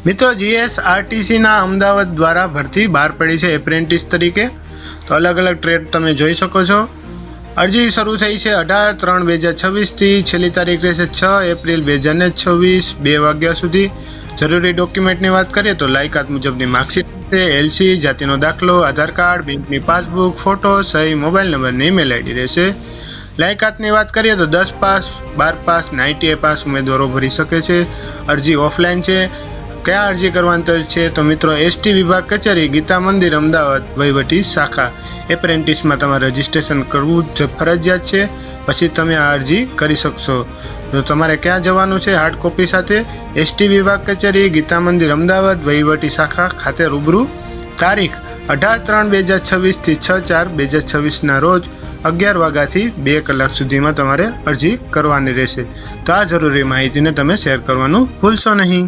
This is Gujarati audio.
મિત્રો જીએસઆરટીસીના અમદાવાદ દ્વારા ભરતી બહાર પડી છે એપ્રેન્ટિસ તરીકે। તો અલગ અલગ ટ્રેડ તમે જોઈ શકો છો। અરજી શરૂ થઈ છે 18/3/2026થી, છેલ્લી તારીખ રહેશે 6 એપ્રિલ 2026 2 વાગ્યા સુધી। જરૂરી ડોક્યુમેન્ટની વાત કરીએ તો લાયકાત મુજબની માર્કશીટ છે, એલસી, જાતિનો દાખલો, આધાર કાર્ડ, બેંકની પાસબુક, ફોટો, સહી, મોબાઈલ નંબર ને ઈમેલ આઈડી રહેશે। લાયકાતની વાત કરીએ તો 10 પાસ, 12 પાસ, 90 પાસ ઉમેદવારો ભરી શકે છે। અરજી ઓફલાઈન છે। क्या अरजी करवानी है तो मित्रों एसटी विभाग कचेरी गीता मंदिर अमदावाद वहीवटी शाखा एप्रेन्टिस में तमारे रजिस्ट्रेशन करवू फरजियात है। पछी तमे आ अरजी करी शकशो। तो तमारे क्या जवानुं छे हार्ड कॉपी साथे एसटी विभाग कचेरी गीता मंदिर अमदावाद वहीवटी शाखा खाते रूबरू। तारीख 18/3/2026 थी 6/4/2026 ना रोज 11 वाग्याथी 2 कलाक सुधीमां तमारे अरजी करवानी रहेशे। तो आ जरूरी माहितीने तमे शेर करवानुं भूलशो नहीं।